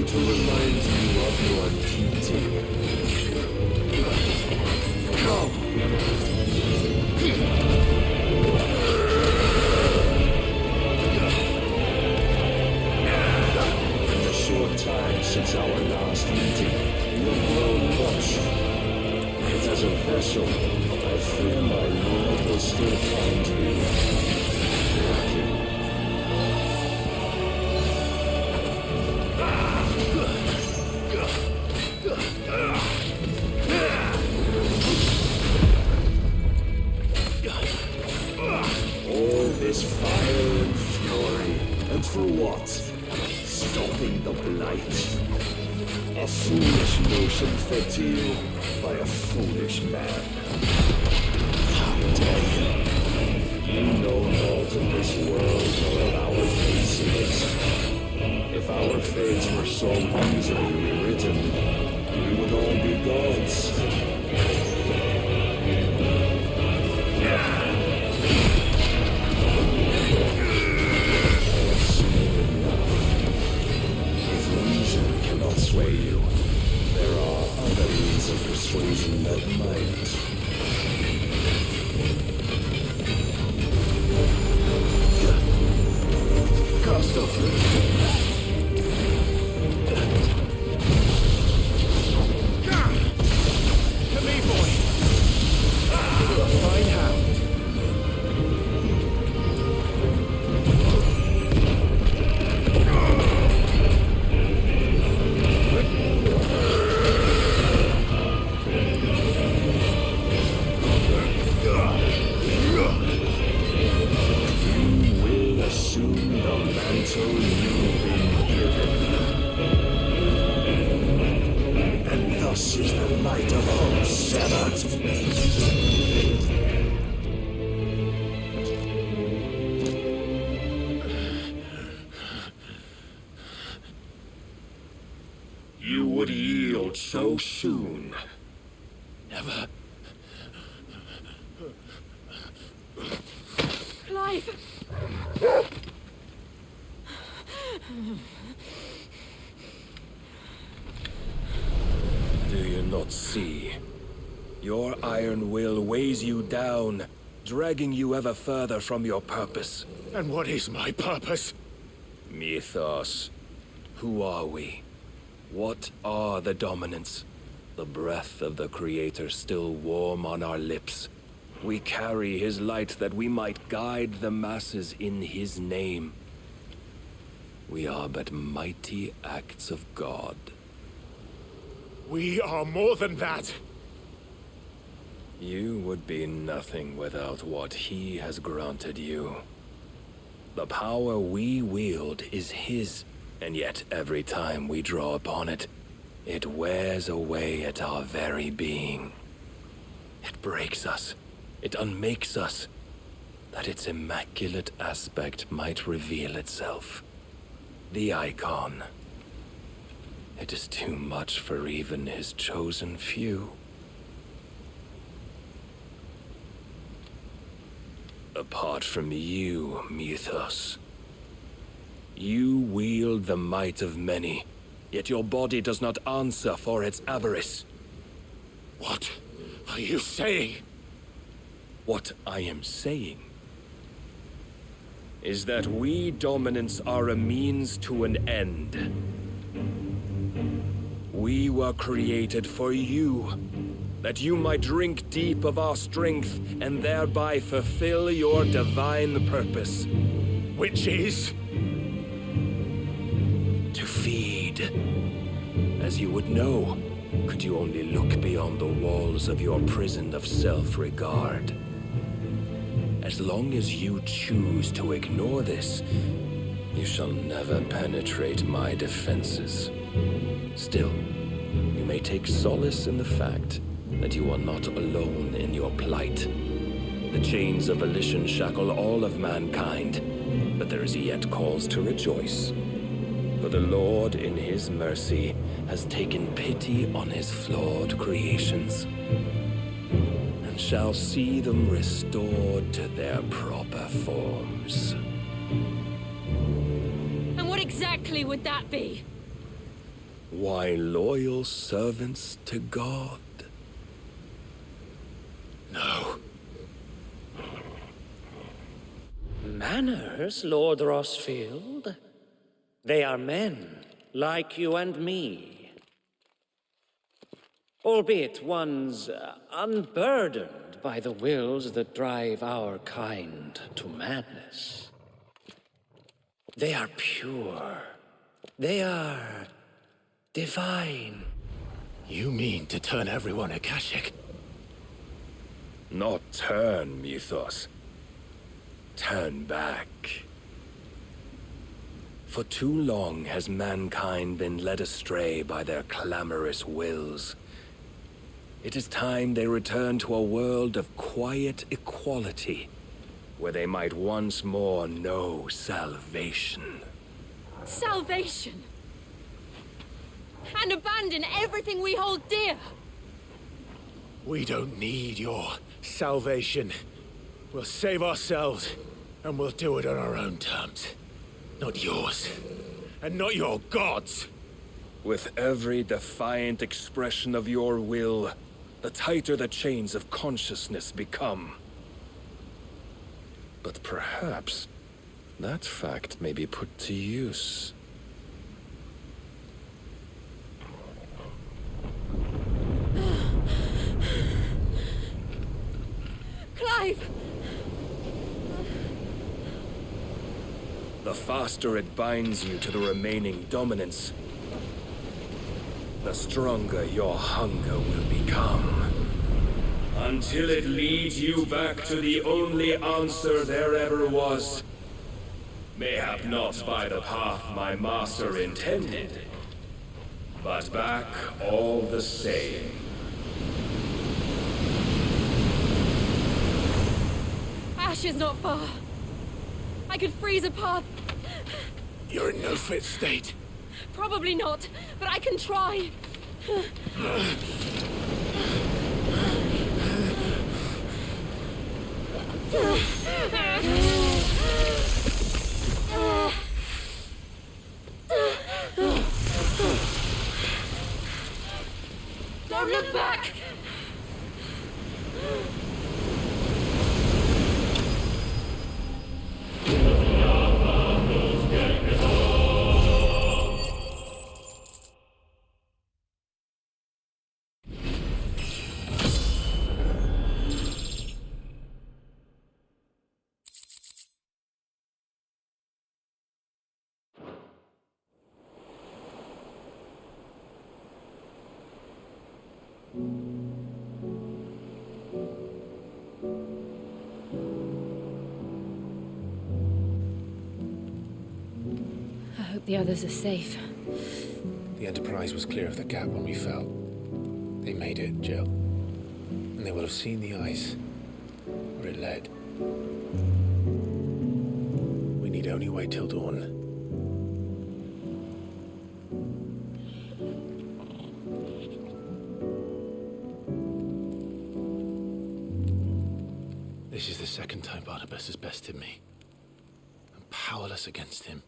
to remind you of your duty. Come! In the short time since our last meeting, you have grown much. Yet as a vessel, I fear my lord will still find me lacking. All this fire and fury, and for what? Stopping the blight. A foolish notion fed to you by a foolish man. How dare you? You know naught of this world or of our fates in it. If our fates were so easily rewritten, we would all be gods. Sway you. There are other means of persuasion that might. Cast off. To me, boy. A fine hound. You would yield so soon. Never. Clive! Do you not see? Your iron will weighs you down, dragging you ever further from your purpose. And what is my purpose? Mythos. Who are we? What are the dominants? The breath of the Creator still warm on our lips. We carry his light that we might guide the masses in his name. We are but mighty acts of God. We are more than that. You would be nothing without what he has granted you. The power we wield is his, and yet every time we draw upon it, it wears away at our very being. It breaks us, it unmakes us, that its immaculate aspect might reveal itself. The icon. It is too much for even his chosen few. Apart from you, Mythos, you wield the might of many, yet your body does not answer for its avarice. What are you saying? What I am saying is that we dominants are a means to an end. We were created for you, that you might drink deep of our strength and thereby fulfill your divine purpose. Which is? To feed. As you would know, could you only look beyond the walls of your prison of self-regard. As long as you choose to ignore this, you shall never penetrate my defenses. Still, you may take solace in the fact that you are not alone in your plight. The chains of volition shackle all of mankind, but there is yet cause to rejoice. For the Lord, in his mercy, has taken pity on his flawed creations, and shall see them restored to their proper forms. And what exactly would that be? Why loyal servants to God? No. Manners, Lord Rossfield? They are men, like you and me. Albeit one's unburdened by the wills that drive our kind to madness. They are pure. They are divine. You mean to turn everyone Akashic? Not turn, Mythos. Turn back. For too long has mankind been led astray by their clamorous wills. It is time they return to a world of quiet equality, where they might once more know salvation. Salvation! And abandon everything we hold dear! We don't need your salvation. We'll save ourselves, and we'll do it on our own terms. Not yours. And not your gods! With every defiant expression of your will, the tighter the chains of consciousness become. But perhaps that fact may be put to use. Clive! The faster it binds you to the remaining dominance, the stronger your hunger will become. Until it leads you back to the only answer there ever was. Mayhap not by the path my master intended, but back all the same. Ash is not far. I could freeze a path. You're in no fit state. Probably not, but I can try. Don't look back! I hope the others are safe. The Enterprise was clear of the gap when we fell. They made it, Jill. And they will have seen the ice, where it led. We need only wait till dawn. This is the second time Barnabas has bested me. I'm powerless against him.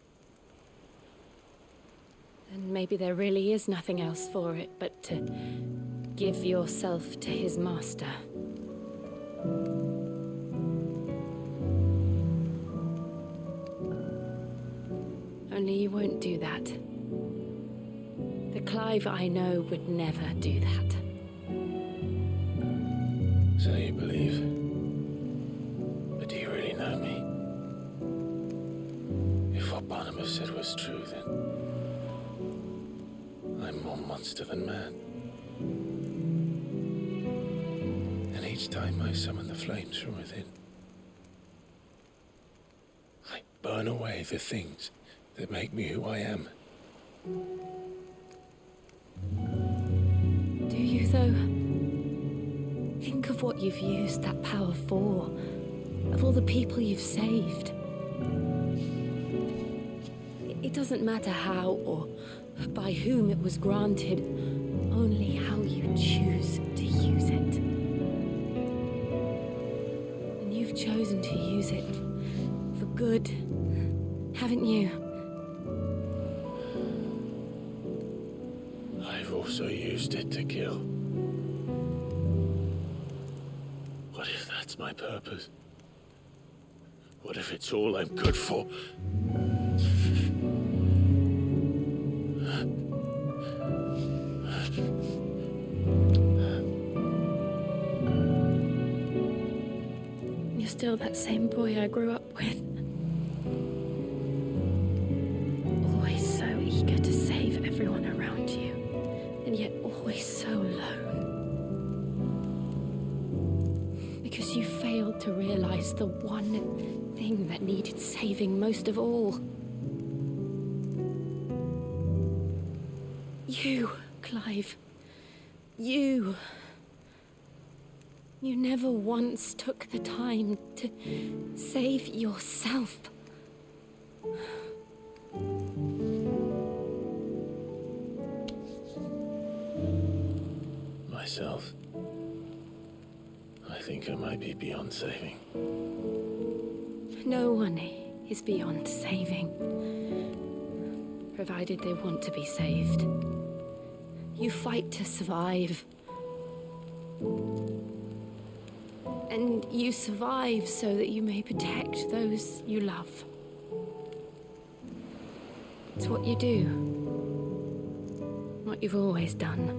And maybe there really is nothing else for it but to give yourself to his master. Only you won't do that. The Clive I know would never do that. So you believe? But do you really know me? If what Barnabas said was true, then I'm more monster than man. And each time I summon the flames from within, I burn away the things that make me who I am. Do you, though? Think of what you've used that power for, of all the people you've saved. It doesn't matter how or by whom it was granted, only how you choose to use it. And you've chosen to use it for good, haven't you? also used it to kill. What if that's my purpose? What if it's all I'm good for? You're still that same boy I grew up with. Always so eager to save everyone around you, and yet always so alone. Because you failed to realize the one thing that needed saving most of all. You, Clive. You. You never once took the time to save yourself. Myself. I think I might be beyond saving. No one is beyond saving, provided they want to be saved. You fight to survive. And you survive so that you may protect those you love. It's what you do. What you've always done.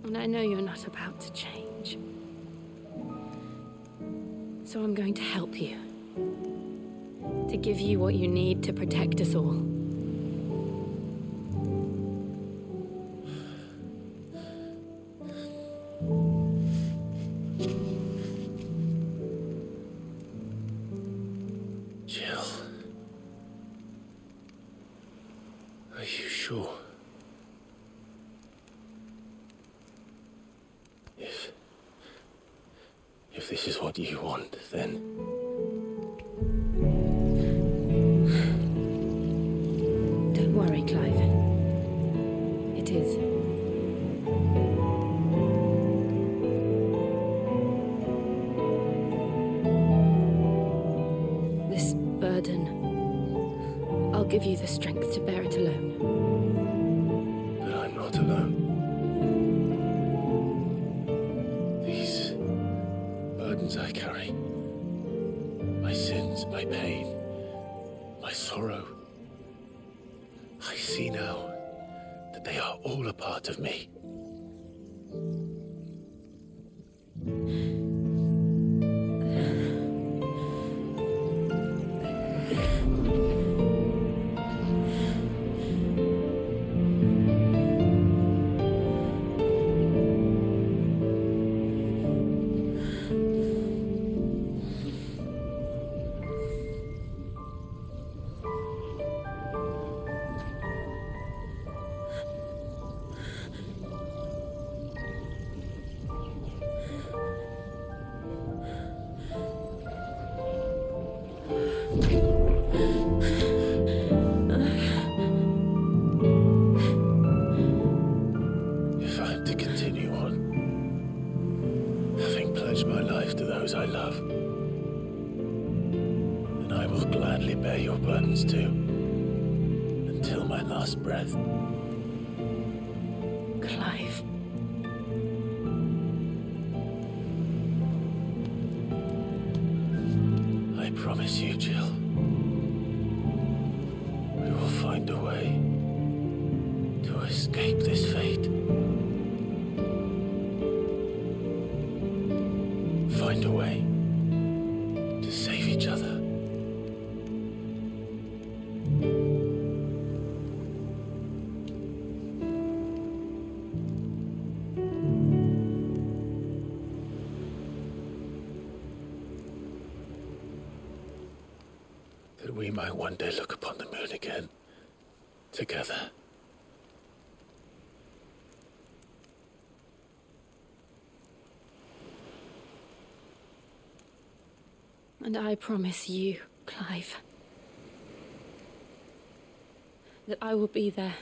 And I know you're not about to change. So I'm going to help you. To give you what you need to protect us all. Jill. Are you sure? If this is what you want, then... Don't worry, Clive. It is. This burden, I'll give you the strength to bear it alone. But I'm not alone. These burdens I carry, my sins, my pain, my sorrow, I see now that they are all a part of me. If I'm to continue on, having pledged my life to those I love, then I will gladly bear your burdens too, until my last breath. Clive. I promise you, Jill, we will find a way to escape this fate. Find a way to save each other. That we might one day look upon the moon again, together. And I promise you, Clive, that I will be there,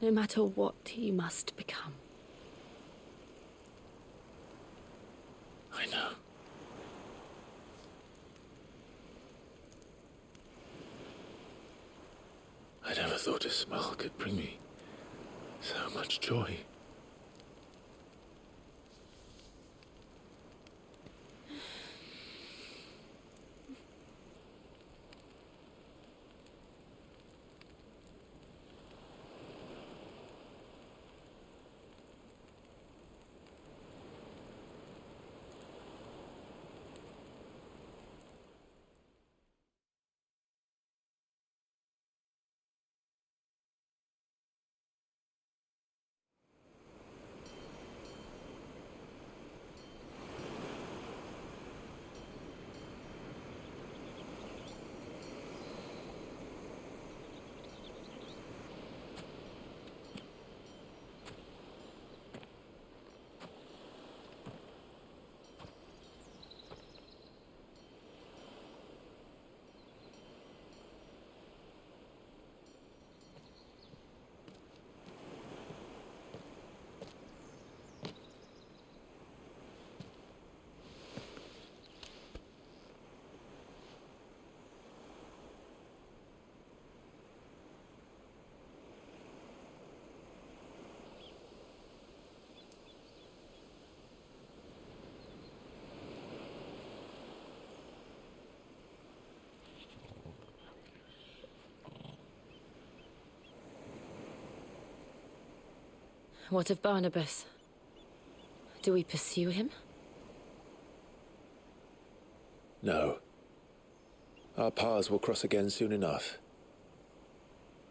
no matter what you must become. I know. smell could bring me so much joy. What of Barnabas? Do we pursue him? No. Our paths will cross again soon enough.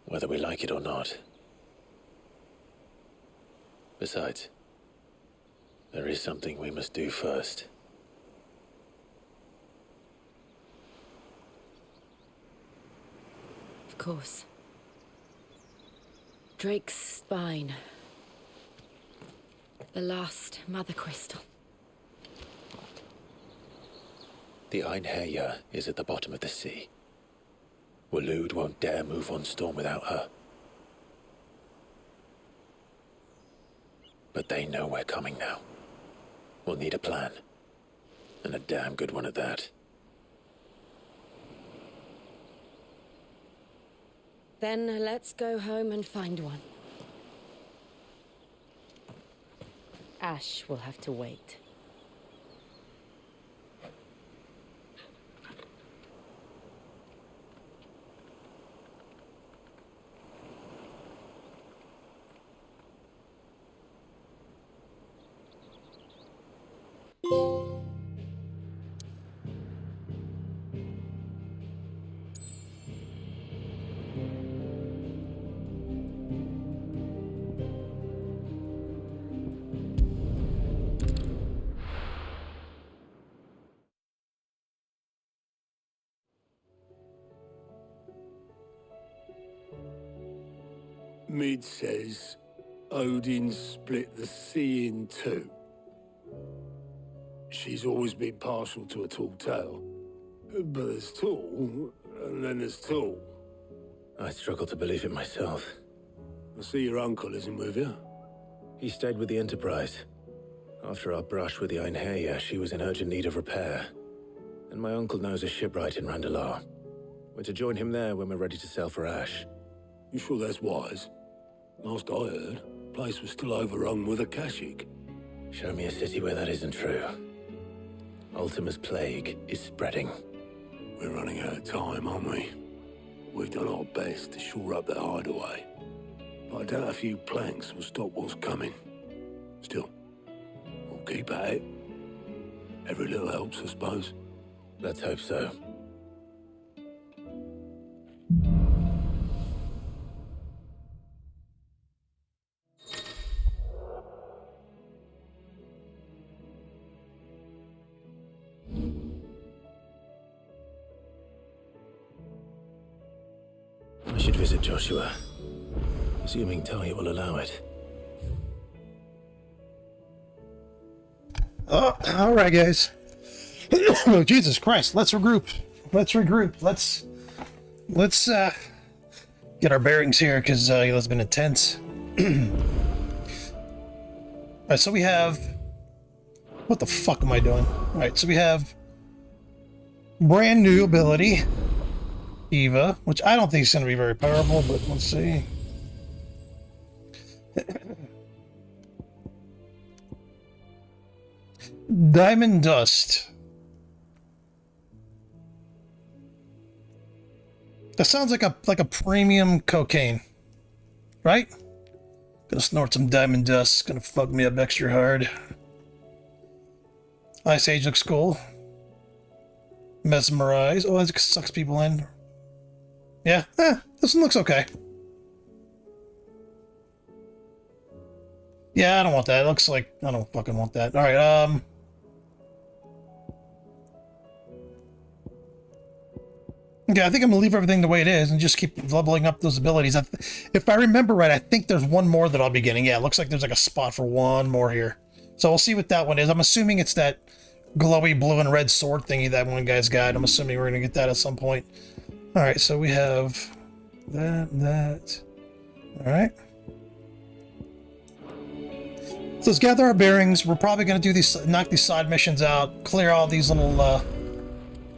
Whether we like it or not. Besides, there is something we must do first. Of course. Drake's spine. The last Mother Crystal. The Einherjar is at the bottom of the sea. Waloed won't dare move on Storm without her. But they know we're coming now. We'll need a plan. And a damn good one at that. Then let's go home and find one. Ash will have to wait. Mid says Odin split the sea in two. She's always been partial to a tall tale. But there's tall, and then there's tall. I struggle to believe it myself. I see your uncle isn't with you. He stayed with the Enterprise. After our brush with the Einherjar, she was in urgent need of repair. And my uncle knows a shipwright in Randalar. We're to join him there when we're ready to sail for Ash. You sure that's wise? Last I heard, the place was still overrun with Akashic. Show me a city where that isn't true. Ultima's plague is spreading. We're running out of time, aren't we? We've done our best to shore up that hideaway. But I doubt a few planks will stop what's coming. Still, we'll keep at it. Every little helps, I suppose. Let's hope so. I should visit Joshua, assuming Talia will allow it. Oh, all right, guys. Oh, Jesus Christ! Let's regroup. Let's get our bearings here, because it's been intense. All right, so we have. What the fuck am I doing? All right, so we have brand new ability, Eva, which I don't think is going to be very powerful, but let's see. Diamond dust. That sounds like a premium cocaine, right? Gonna snort some diamond dust. It's gonna fuck me up extra hard. Ice Age looks cool. Mesmerize. Oh, that sucks people in. Yeah, this one looks okay. Yeah, I don't want that. It looks like I don't fucking want that. All right, yeah, I think I'm gonna leave everything the way it is and just keep leveling up those abilities. If I remember right, I think there's one more that I'll be getting. Yeah, it looks like there's like a spot for one more here. So we'll see what that one is. I'm assuming it's that glowy blue and red sword thingy that one guy's got. I'm assuming we're gonna get that at some point. All right, so we have that. All right. So let's gather our bearings. We're probably gonna do these, knock these side missions out, clear all these little.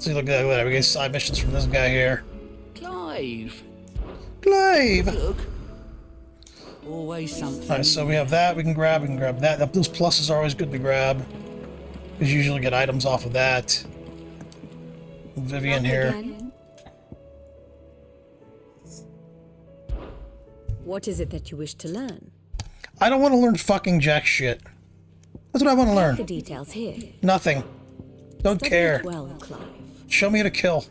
See, look at that. We get side missions from this guy here. Clive. Clive. Look. Always something. All right, so we have that. We can grab that. Those pluses are always good to grab. Because you usually get items off of that. Vivian here. What is it that you wish to learn? I don't want to learn fucking jack shit. That's what I want to learn. The details here. Nothing. Don't Study care. it well, Clive. Show me how to kill.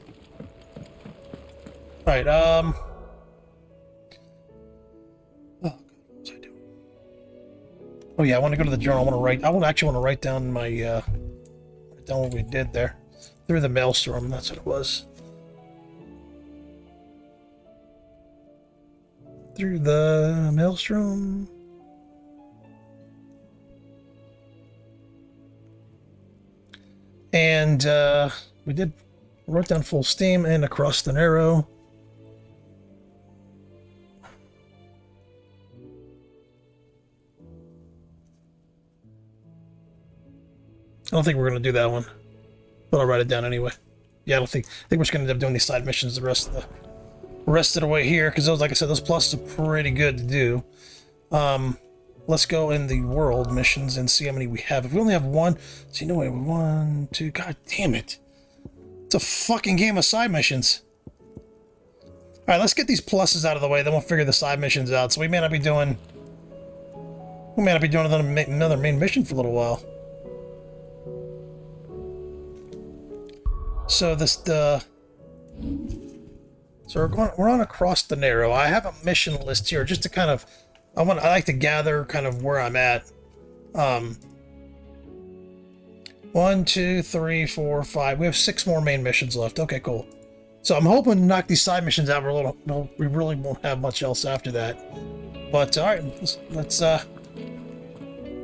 Alright, oh, God, what was I doing? Oh yeah, I want to go to the journal. I actually want to write down my, write down what we did there. Through the maelstrom, that's what it was. Through the maelstrom. And, we wrote down full steam and across the narrow. I don't think we're going to do that one, but I'll write it down anyway. Yeah, I think we're just going to end up doing these side missions the rest of the way here, because those, like I said, those pluses are pretty good to do. Let's go in the world missions and see how many we have. If we only have one, so you know what, 1, 2, god damn it. It's a fucking game of side missions. Alright, let's get these pluses out of the way, then we'll figure the side missions out. So we may not be doing another main mission for a little while. So we're on across the narrow. I have a mission list here just to kind of I like to gather kind of where I'm at. 1, 2, 3, 4, 5. We have 6 more main missions left. Okay, cool. So I'm hoping to knock these side missions out. We really won't have much else after that. But all right, let's got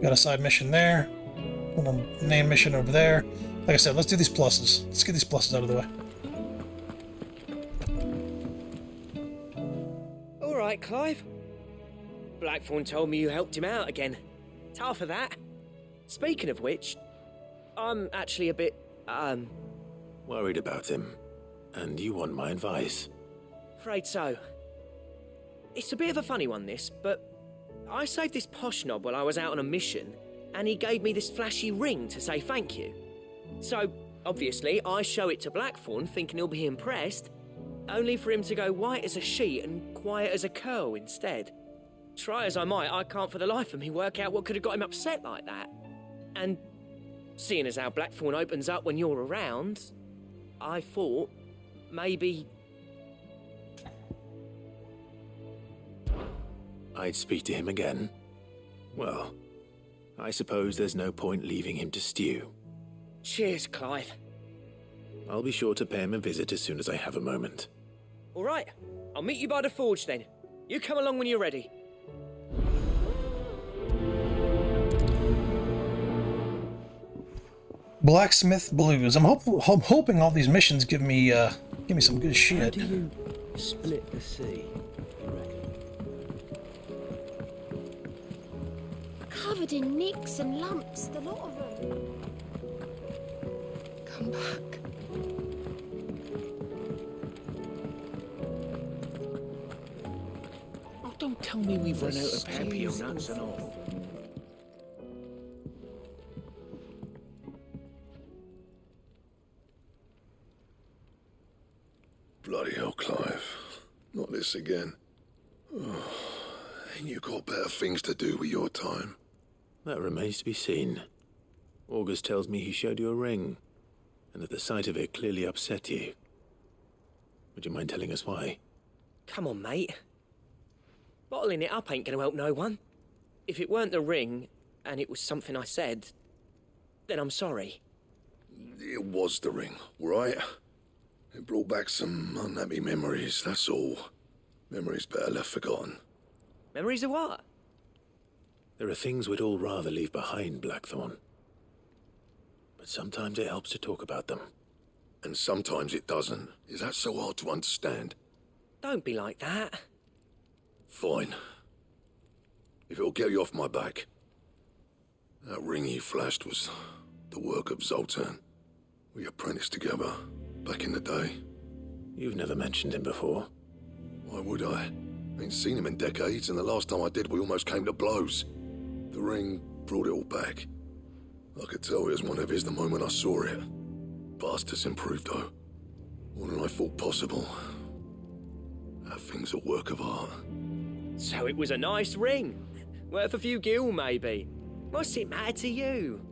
a side mission there, and a main mission over there. Like I said, let's do these pluses. Let's get these pluses out of the way. All right, Clive. Blackthorn told me you helped him out again. Tough for that. Speaking of which, I'm actually a bit, Worried about him. And you want my advice? afraid so. It's a bit of a funny one, this, but I saved this posh knob while I was out on a mission, and he gave me this flashy ring to say thank you. So, obviously, I show it to Blackthorn, thinking he'll be impressed, only for him to go white as a sheet and quiet as a curl instead. Try as I might, I can't for the life of me work out what could have got him upset like that. And seeing as how Blackthorn opens up when you're around, I thought maybe... I'd speak to him again. Well, I suppose there's no point leaving him to stew. Cheers, Clive. I'll be sure to pay him a visit as soon as I have a moment. All right, I'll meet you by the forge then. You come along when you're ready. Blacksmith Blues. I'm hoping all these missions give me some good shit. How do you split the sea, you reckon? Covered in nicks and lumps, the lot of them. Come back. Oh, don't tell me we've run out of Papio nuts and all. Bloody hell, Clive. Not this again. Oh, ain't you got better things to do with your time? That remains to be seen. August tells me he showed you a ring, and that the sight of it clearly upset you. Would you mind telling us why? Come on, mate. Bottling it up ain't gonna help no one. If it weren't the ring, and it was something I said, then I'm sorry. It was the ring, right? It brought back some unhappy memories, that's all. Memories better left forgotten. Memories of what? There are things we'd all rather leave behind, Blackthorn. But sometimes it helps to talk about them. And sometimes it doesn't. Is that so hard to understand? Don't be like that. Fine. If it'll get you off my back. That ring you flashed was the work of Zoltan. We apprenticed together, back in the day. You've never mentioned him before. Why would I? Ain't seen him in decades, and the last time I did, we almost came to blows. The ring brought it all back. I could tell it was one of his the moment I saw it. Bastard's improved, though. More than I thought possible. That thing's a work of art. So it was a nice ring. Worth a few gil, maybe. What's it matter to you?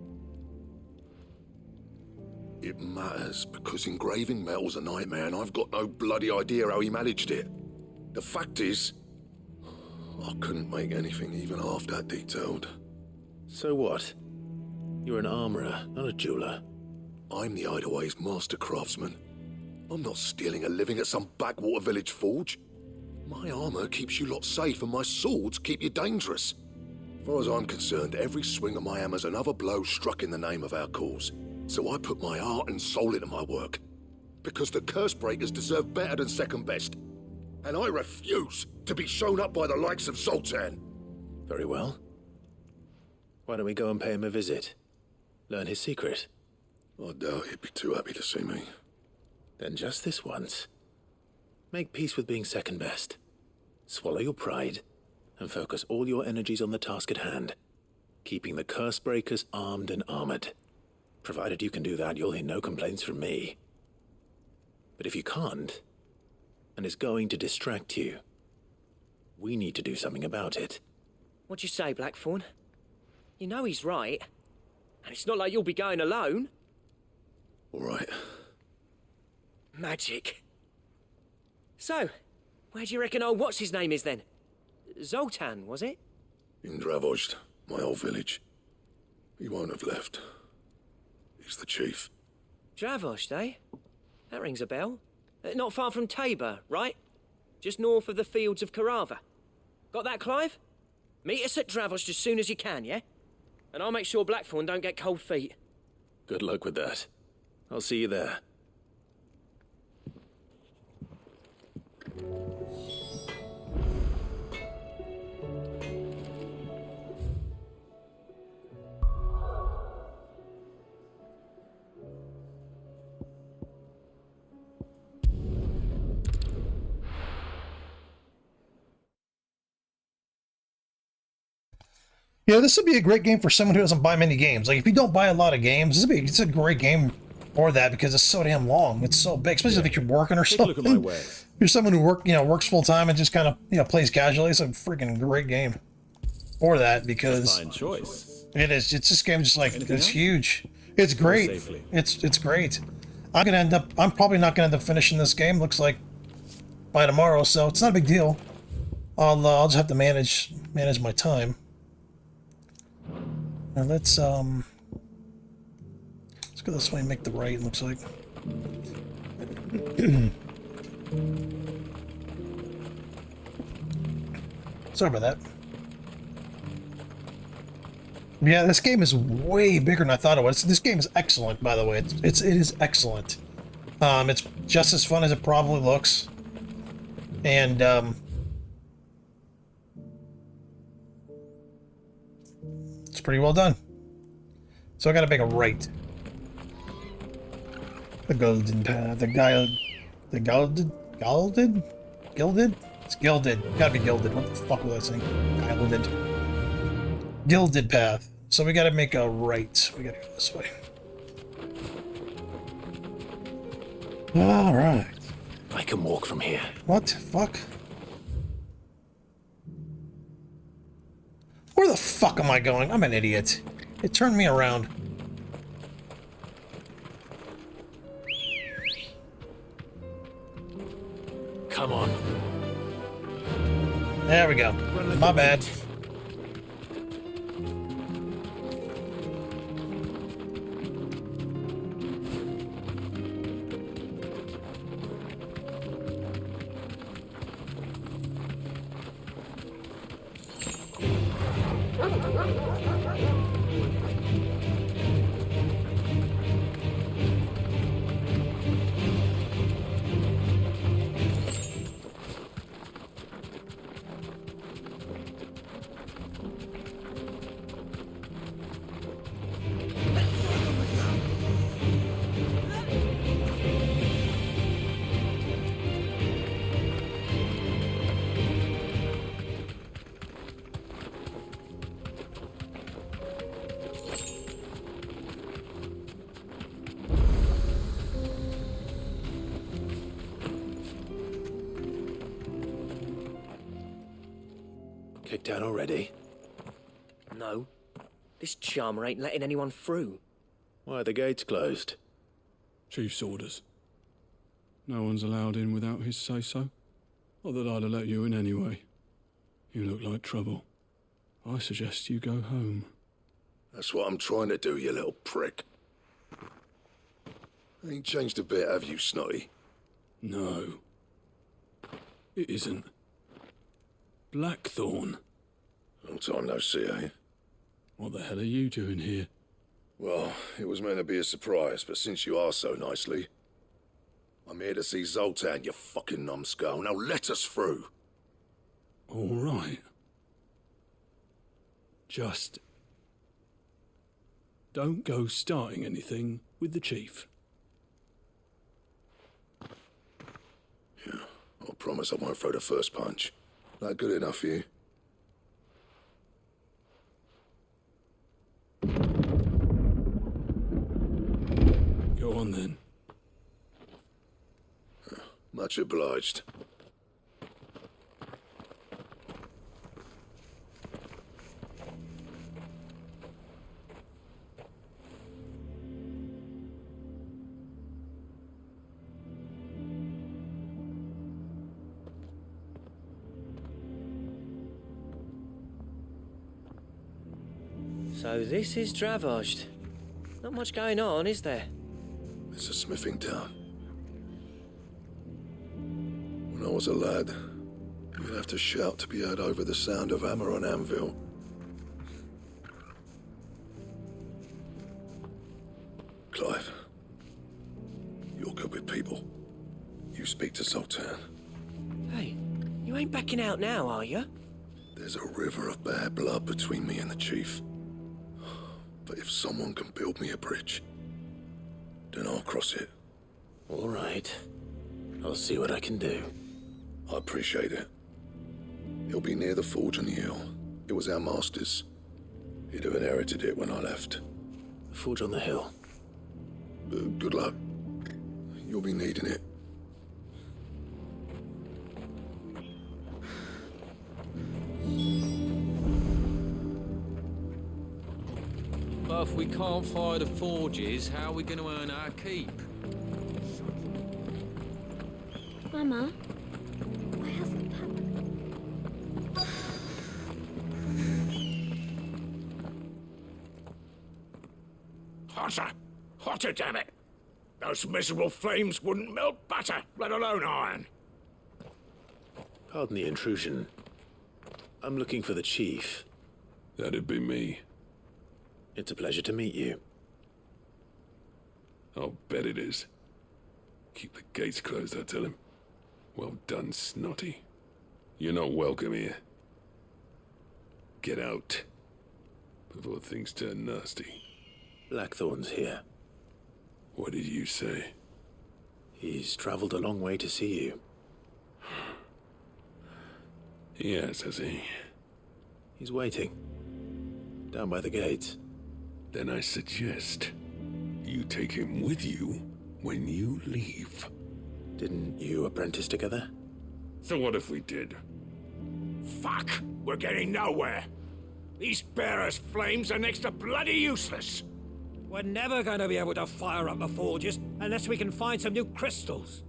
It matters because engraving metal's a nightmare, and I've got no bloody idea how he managed it. The fact is, I couldn't make anything even half that detailed. So what? You're an armorer, not a jeweler. I'm the Hideaway's master craftsman. I'm not stealing a living at some backwater village forge. My armor keeps you lot safe, and my swords keep you dangerous. As far as I'm concerned, every swing of my hammer's another blow struck in the name of our cause. So I put my heart and soul into my work. Because the curse breakers deserve better than second best. And I refuse to be shown up by the likes of Zoltan. Very well. Why don't we go and pay him a visit? Learn his secret. I doubt he'd be too happy to see me. Then just this once. Make peace with being second best. Swallow your pride, and focus all your energies on the task at hand. Keeping the curse breakers armed and armored. Provided you can do that, you'll hear no complaints from me. But if you can't, and it's going to distract you, we need to do something about it. What'd you say, Blackthorn? You know he's right. And it's not like you'll be going alone. All right. Magic. So, where do you reckon old what's-his-name is then? Zoltan, was it? In Dravozd, my old village. He won't have left. He's the chief. Dravozd, eh? That rings a bell. Not far from Tabor, right? Just north of the fields of Carava. Got that, Clive? Meet us at Dravozd as soon as you can, yeah? And I'll make sure Blackthorn don't get cold feet. Good luck with that. I'll see you there. Yeah, this would be a great game for someone who doesn't buy many games. Like, if you don't buy a lot of games, it's a great game for that because it's so damn long. It's so big, especially if you're working or something. Look at my way. If you're someone who works full time and just kind of plays casually. It's a freaking great game for that because Fine choice. it is. It's this game just like Anything it's else? huge. It's great. Safely. It's great. I'm probably not gonna end up finishing this game. Looks like by tomorrow, so it's not a big deal. I'll just have to manage my time. Now let's go this way and make the right, it looks like. Sorry about that. Yeah, this game is way bigger than I thought it was. This game is excellent, by the way. It is excellent. It's just as fun as it probably looks. And it's pretty well done. So I gotta make a right. The golden path, the gilded, It's gilded. Gotta be gilded. What the fuck was I saying? Gilded. Gilded path. So we gotta make a right. We gotta go this way. Alright. I can walk from here. What? Fuck? Where the fuck am I going? I'm an idiot. It turned me around. Come on. There we go. My bad. Kicked out already? No. This charmer ain't letting anyone through. Why are the gates closed? Chief's orders. No one's allowed in without his say-so. Not that I'd have let you in anyway. You look like trouble. I suggest you go home. That's what I'm trying to do, you little prick. Ain't changed a bit, have you, Snotty? No. It isn't. Blackthorn. Long time no see, eh? What the hell are you doing here? Well, it was meant to be a surprise, but since you are so nicely, I'm here to see Zoltan, you fucking numbskull. Now let us through. All right. Just don't go starting anything with the chief. Yeah, I promise I won't throw the first punch. That good enough for you? Go on then. Much obliged. So this is Dravoged. Not much going on, is there? It's a smithing town. When I was a lad, you'd have to shout to be heard over the sound of hammer on anvil. Clive, you're good with people. You speak to Zoltan. Hey, you ain't backing out now, are you? There's a river of bad blood between me and the chief. But if someone can build me a bridge, then I'll cross it. All right. I'll see what I can do. I appreciate it. It'll be near the forge on the hill. It was our master's. He'd have inherited it when I left. The forge on the hill. Good luck. You'll be needing it. But if we can't fire the forges, how are we going to earn our keep? Mama, why hasn't Papa... Hotter! Hotter, damn it! Those miserable flames wouldn't melt butter, let alone iron. Pardon the intrusion. I'm looking for the chief. That'd be me. It's a pleasure to meet you. I'll bet it is. Keep the gates closed, I tell him. Well done, Snotty. You're not welcome here. Get out before things turn nasty. Blackthorn's here. What did you say? He's traveled a long way to see you. Yes, has he? He's waiting. Down by the gates. Then I suggest you take him with you when you leave. Didn't you apprentice together? So what if we did? Fuck! We're getting nowhere. These bearers' flames are next to bloody useless. We're never going to be able to fire up the forges unless we can find some new crystals.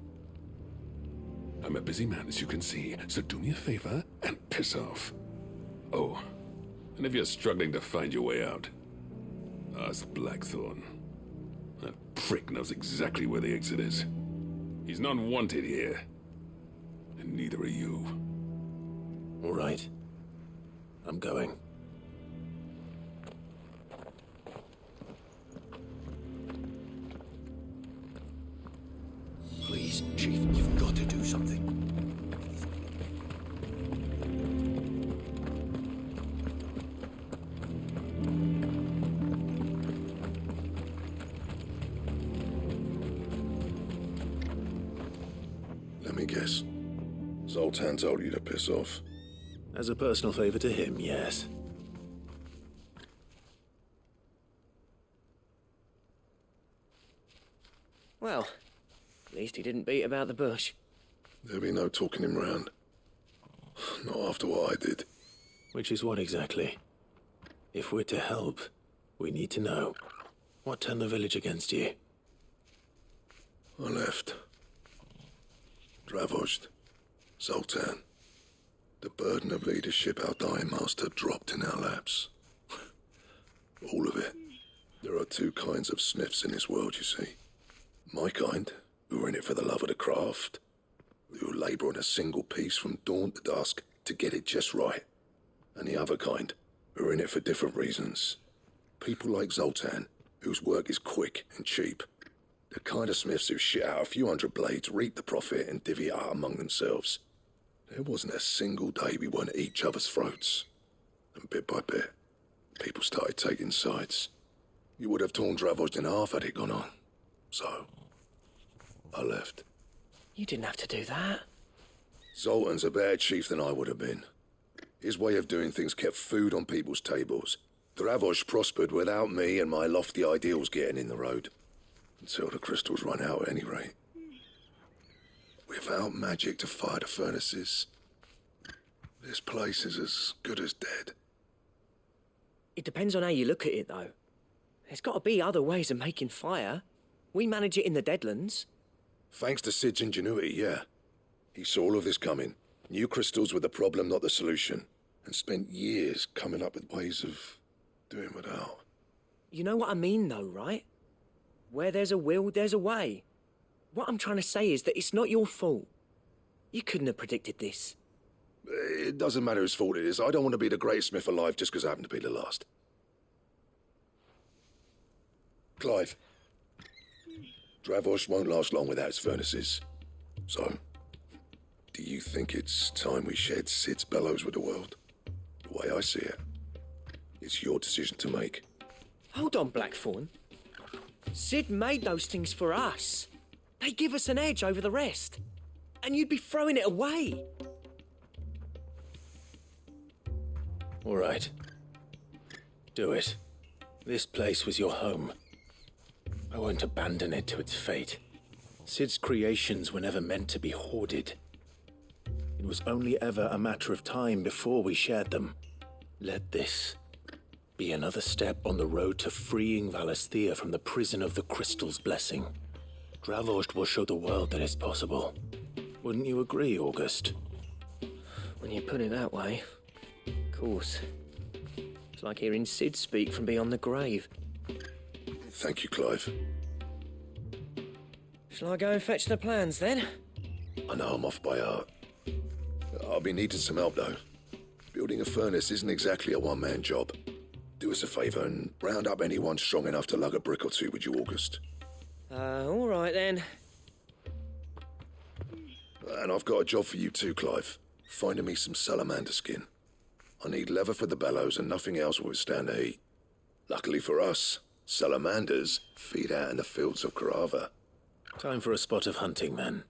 I'm a busy man, as you can see, so do me a favor and piss off. Oh, and if you're struggling to find your way out, ask Blackthorn. That prick knows exactly where the exit is. He's not wanted here. And neither are you. All right. I'm going. Please, Chief, you've got to do something. Let me guess. Zoltan told you to piss off. As a personal favor to him, yes. Well, at least he didn't beat about the bush. There'll be no talking him round. Not after what I did. Which is what exactly? If we're to help, we need to know. What turned the village against you? I left. Dravozd. Zoltan. The burden of leadership our dying master dropped in our laps. All of it. There are two kinds of smiths in this world, you see. My kind, who are in it for the love of the craft, who labour on a single piece from dawn to dusk to get it just right. And the other kind, who are in it for different reasons. People like Zoltan, whose work is quick and cheap. The kind of smiths who shit out a few hundred blades, reap the profit, and divvy it out among themselves. There wasn't a single day we weren't at each other's throats. And bit by bit, people started taking sides. You would have torn Dravozd in half had it gone on. So, I left. You didn't have to do that. Zoltan's a better chief than I would have been. His way of doing things kept food on people's tables. Dravozd prospered without me and my lofty ideals getting in the road. Until the crystals run out at any rate. Without magic to fire the furnaces, this place is as good as dead. It depends on how you look at it, though. There's got to be other ways of making fire. We manage it in the Deadlands. Thanks to Sid's ingenuity, yeah. He saw all of this coming. Knew crystals were the problem, not the solution. And spent years coming up with ways of doing without. You know what I mean, though, right? Where there's a will, there's a way. What I'm trying to say is that it's not your fault. You couldn't have predicted this. It doesn't matter whose fault it is. I don't want to be the greatest smith alive just because I happen to be the last. Clive. Dravozd won't last long without its furnaces. So, do you think it's time we shared Sid's bellows with the world? The way I see it, it's your decision to make. Hold on, Blackthorn. Sid made those things for us. They give us an edge over the rest. And you'd be throwing it away. All right. Do it. This place was your home. I won't abandon it to its fate. Sid's creations were never meant to be hoarded. It was only ever a matter of time before we shared them. Let this be another step on the road to freeing Valisthea from the prison of the Crystal's blessing. Dravozd will show the world that it's possible. Wouldn't you agree, August? When you put it that way, of course. It's like hearing Sid speak from beyond the grave. Thank you, Clive. Shall I go and fetch the plans, then? I know I'm off by heart. I'll be needing some help, though. Building a furnace isn't exactly a one-man job. Do us a favour and round up anyone strong enough to lug a brick or two, would you, August? All right, then. And I've got a job for you too, Clive. Finding me some salamander skin. I need leather for the bellows and nothing else will withstand the heat. Luckily for us, salamanders feed out in the fields of Karava. Time for a spot of hunting, then.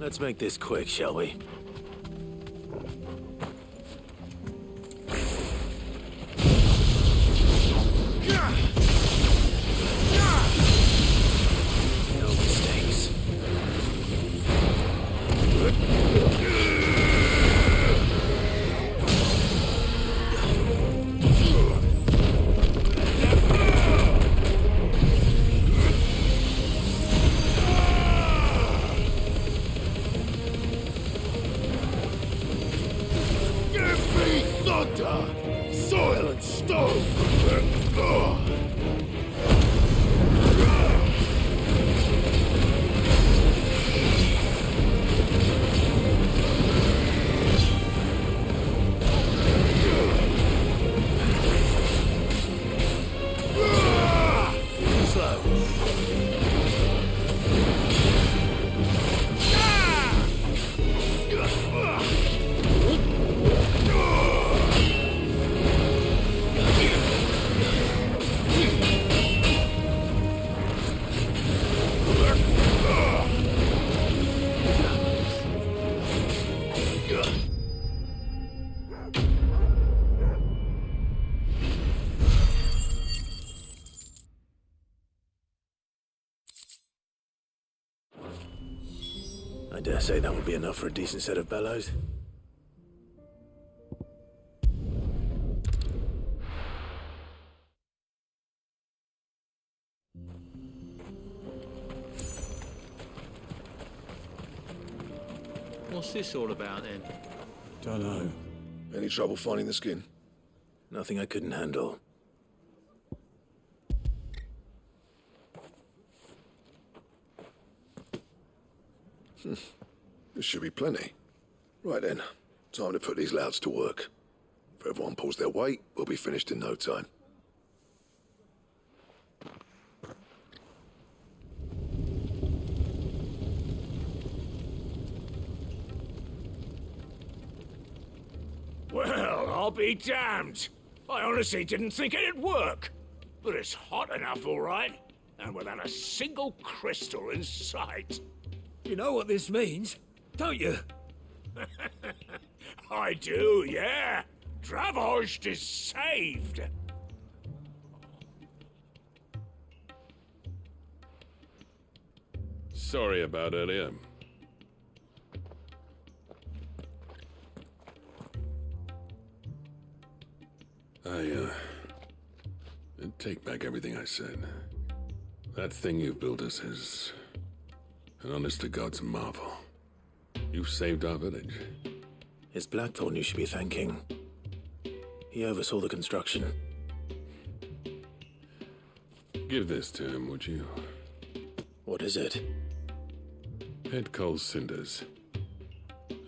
Let's make this quick, shall we? No mistakes. Soil and stone! I dare say that would be enough for a decent set of bellows. What's this all about then? Don't know. Any trouble finding the skin? Nothing I couldn't handle. There should be plenty. Right then, time to put these louts to work. If everyone pulls their weight, we'll be finished in no time. Well, I'll be damned. I honestly didn't think it'd work. But it's hot enough, all right. And without a single crystal in sight. You know what this means, don't you? I do, yeah. Dravost is saved. Sorry about earlier. I take back everything I said. That thing you've built us is an honest-to-God's marvel. You've saved our village. It's Blackthorn you should be thanking. He oversaw the construction. Give this to him, would you? What is it? Head Cole's cinders.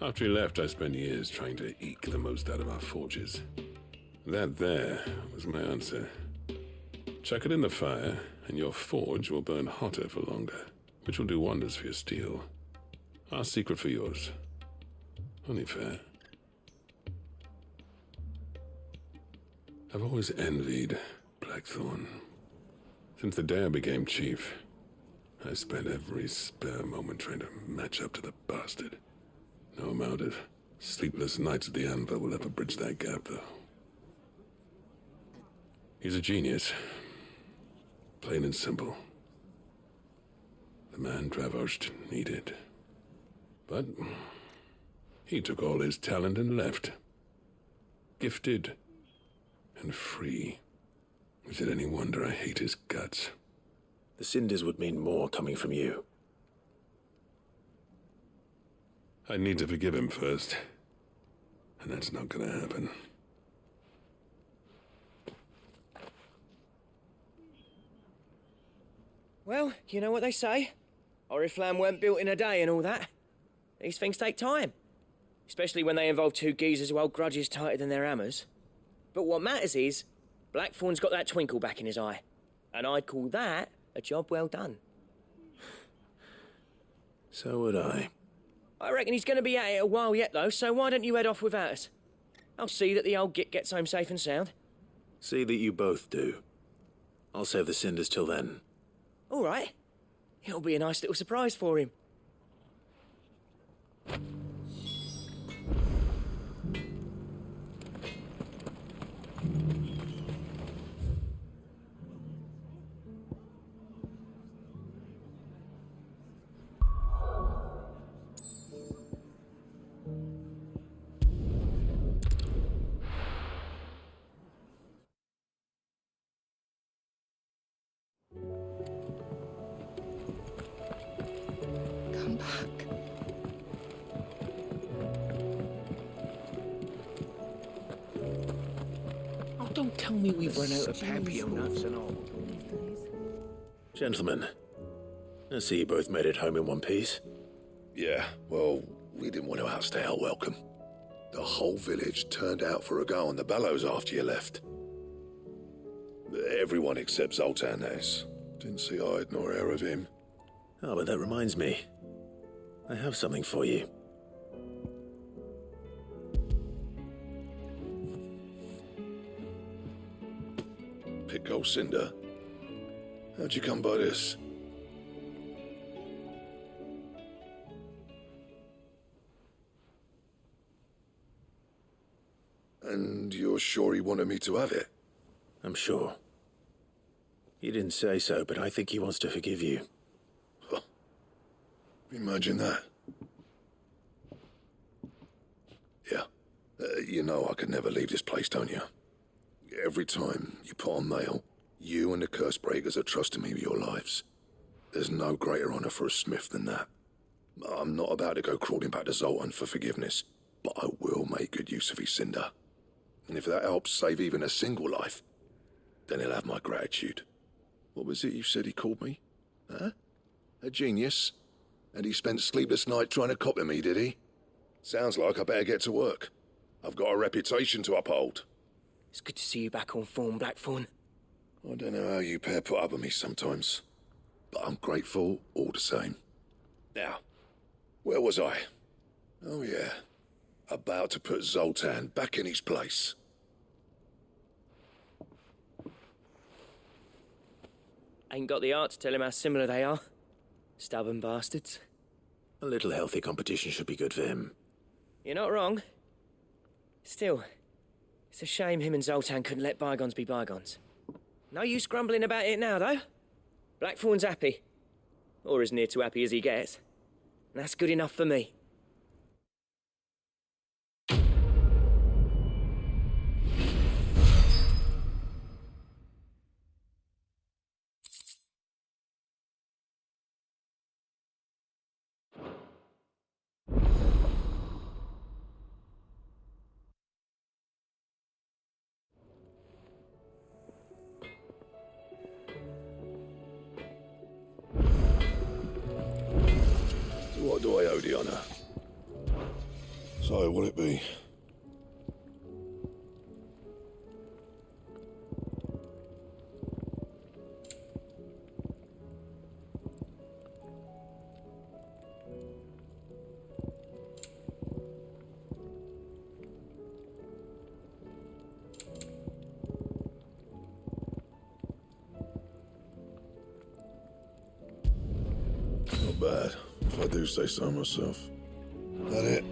After he left, I spent years trying to eke the most out of our forges. That there was my answer. Chuck it in the fire, and your forge will burn hotter for longer, which will do wonders for your steel. Our secret for yours. Only fair. I've always envied Blackthorn. Since the day I became chief, I spent every spare moment trying to match up to the bastard. No amount of sleepless nights at the anvil will ever bridge that gap, though. He's a genius. Plain and simple. The man Dravost needed. But he took all his talent and left. Gifted and free. Is it any wonder I hate his guts? The cinders would mean more coming from you. I need to forgive him first. And that's not gonna happen. Well, you know what they say. Oriflamme weren't built in a day and all that. These things take time. Especially when they involve two geezers who hold grudges tighter than their hammers. But what matters is, Blackthorn's got that twinkle back in his eye. And I'd call that a job well done. So would I. I reckon he's going to be at it a while yet, though, so why don't you head off without us? I'll see that the old git gets home safe and sound. See that you both do. I'll save the cinders till then. All right. It'll be a nice little surprise for him. come back. Oh, don't tell me we've run out of Papio nuts and all. Gentlemen, I see you both made it home in one piece. Yeah, well, we didn't want to outstay our welcome. The whole village turned out for a go on the bellows after you left. Everyone except Zoltan, that is. Didn't see hide nor hair of him. Oh, but that reminds me. I have something for you. Pico Cinder. How'd you come by this? And you're sure he wanted me to have it? I'm sure. He didn't say so, but I think he wants to forgive you. Huh. Imagine that. Yeah. You know I could never leave this place, don't you? Every time you put on mail, you and the curse breakers are trusting me with your lives. There's no greater honor for a smith than that. I'm not about to go crawling back to Zoltan for forgiveness, but I will make good use of his cinder. And if that helps save even a single life, then he'll have my gratitude. What was it you said he called me? Huh? A genius? And he spent sleepless night trying to copy me, did he? Sounds like I better get to work. I've got a reputation to uphold. It's good to see you back on form, Blackthorn. I don't know how you pair put up with me sometimes, but I'm grateful all the same. Now, where was I? Oh yeah, about to put Zoltan back in his place. Ain't got the art to tell him how similar they are. Stubborn bastards. A little healthy competition should be good for him. You're not wrong. Still, it's a shame him and Zoltan couldn't let bygones be bygones. No use grumbling about it now, though. Blackthorn's happy. Or as near to happy as he gets. And that's good enough for me. What do I owe the honor? So, will it be? Not bad, if I do say so myself. That it?